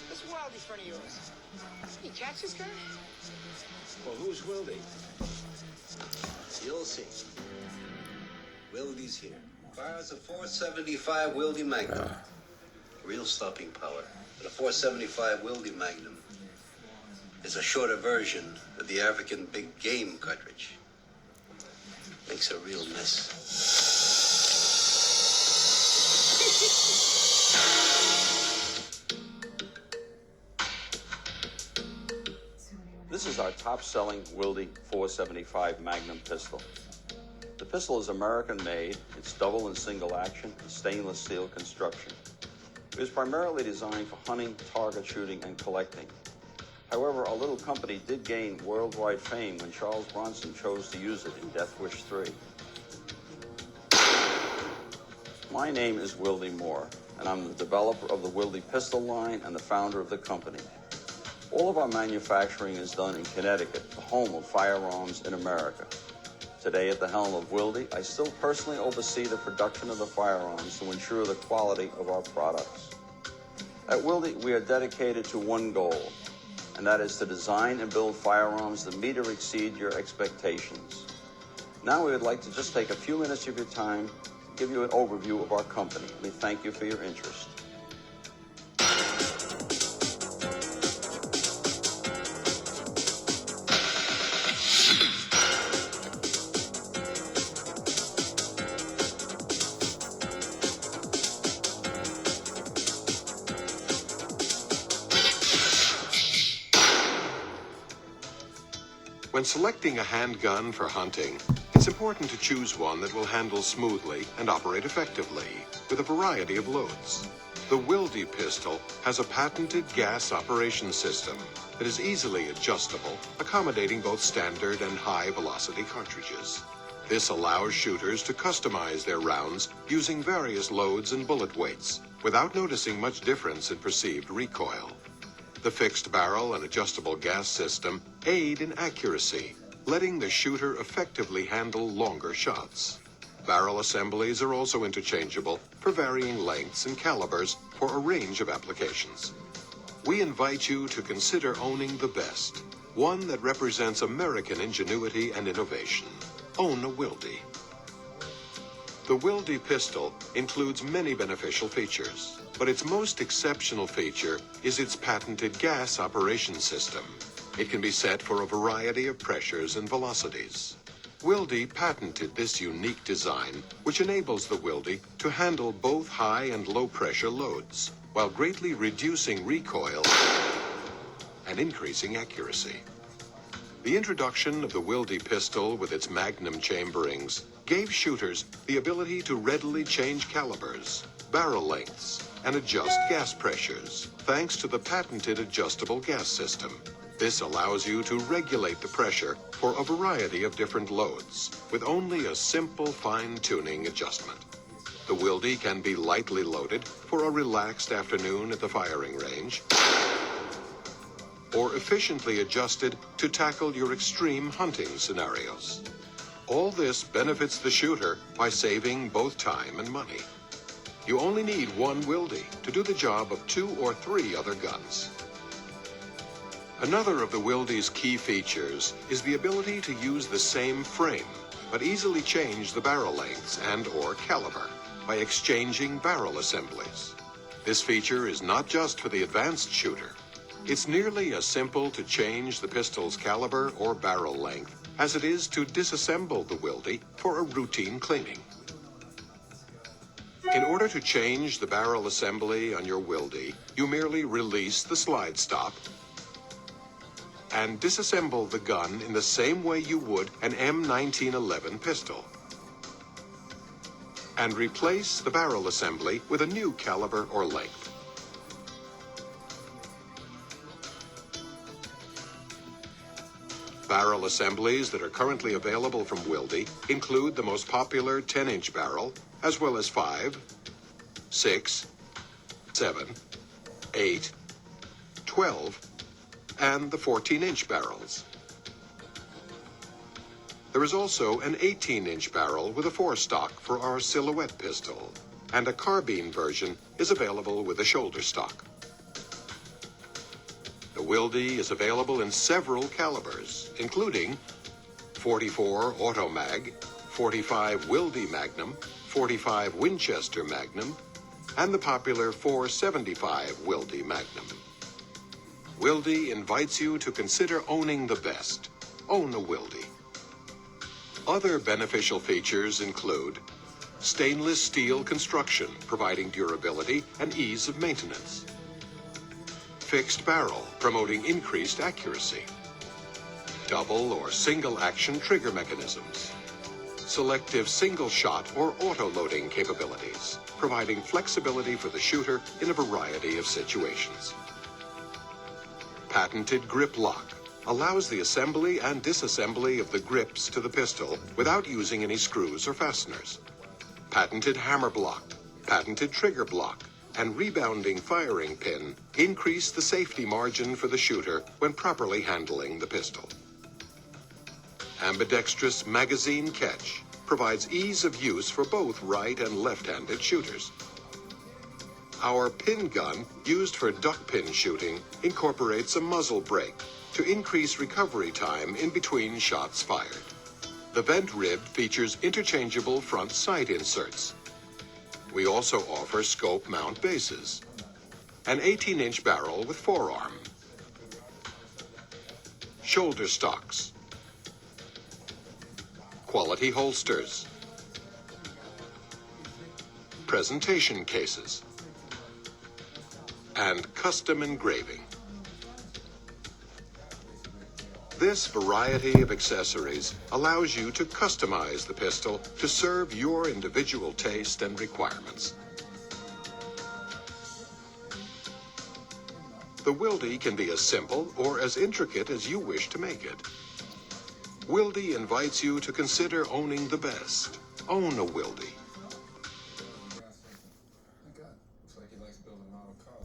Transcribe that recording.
What's Wildey in front of yours? Can you catch this guy? Well, who's Wildey? You'll see. Wildey's here. Fires a 475 Wildey Magnum. Real stopping power. But a 475 Wildey Magnum is a shorter version of the African big game cartridge. Makes a real mess. This is our top-selling Wildey 475 Magnum pistol. The pistol is American-made. It's double and single action, stainless steel construction. It was primarily designed for hunting, target shooting, and collecting. However, our little company did gain worldwide fame when Charles Bronson chose to use it in Death Wish 3. My name is Wildey Moore, and I'm the developer of the Wildey pistol line and the founder of the company. All of our manufacturing is done in Connecticut, the home of firearms in America. Today at the helm of Wildey, I still personally oversee the production of the firearms to ensure the quality of our products. At Wildey, we are dedicated to one goal, and that is to design and build firearms that meet or exceed your expectations. Now we would like to just take a few minutes of your time to give you an overview of our company. We thank you for your interest. When selecting a handgun for hunting, it's important to choose one that will handle smoothly and operate effectively with a variety of loads. The Wildey pistol has a patented gas operation system that is easily adjustable, accommodating both standard and high-velocity cartridges. This allows shooters to customize their rounds using various loads and bullet weights without noticing much difference in perceived recoil. The fixed barrel and adjustable gas system aid in accuracy, letting the shooter effectively handle longer shots. Barrel assemblies are also interchangeable for varying lengths and calibers for a range of applications. We invite you to consider owning the best, one that represents American ingenuity and innovation. Own a Wildey. The Wildey pistol includes many beneficial features, but its most exceptional feature is its patented gas operation system. It can be set for a variety of pressures and velocities. Wildey patented this unique design, which enables the Wildey to handle both high and low pressure loads, while greatly reducing recoil and increasing accuracy. The introduction of the Wildey pistol with its magnum chamberings gave shooters the ability to readily change calibers, barrel lengths, and adjust gas pressures, thanks to the patented adjustable gas system. This allows you to regulate the pressure for a variety of different loads, with only a simple fine-tuning adjustment. The Wildey can be lightly loaded for a relaxed afternoon at the firing range, or efficiently adjusted to tackle your extreme hunting scenarios. All this benefits the shooter by saving both time and money. You only need one Wildey to do the job of 2 or 3 other guns. Another of the Wildey's key features is the ability to use the same frame, but easily change the barrel lengths and/or caliber by exchanging barrel assemblies. This feature is not just for the advanced shooter. It's nearly as simple to change the pistol's caliber or barrel length as it is to disassemble the Wildey for a routine cleaning. In order to change the barrel assembly on your Wildey, you merely release the slide stop and disassemble the gun in the same way you would an M1911 pistol, and replace the barrel assembly with a new caliber or length. Barrel assemblies that are currently available from Wildey include the most popular 10-inch barrel, as well as 5, 6, 7, 8, 12, and the 14-inch barrels. There is also an 18-inch barrel with a forestock for our silhouette pistol, and a carbine version is available with a shoulder stock. The Wildey is available in several calibers, including 44 Automag, 45 Wildey Magnum, 45 Winchester Magnum, and the popular 475 Wildey Magnum. Wildey invites you to consider owning the best. Own a Wildey. Other beneficial features include stainless steel construction, providing durability and ease of maintenance. Fixed barrel, promoting increased accuracy. Double or single action trigger mechanisms. Selective single shot or auto-loading capabilities, providing flexibility for the shooter in a variety of situations. Patented grip lock allows the assembly and disassembly of the grips to the pistol without using any screws or fasteners. Patented hammer block, patented trigger block, and rebounding firing pin increase the safety margin for the shooter when properly handling the pistol. Ambidextrous magazine catch provides ease of use for both right and left-handed shooters. Our pin gun, used for duck pin shooting, incorporates a muzzle brake to increase recovery time in between shots fired. The vent rib features interchangeable front sight inserts. We also offer scope mount bases, an 18-inch barrel with forearm, shoulder stocks, quality holsters, presentation cases, and custom engraving. This variety of accessories allows you to customize the pistol to serve your individual taste and requirements. The Wildey can be as simple or as intricate as you wish to make it. Wildey invites you to consider owning the best. Own a Wildey.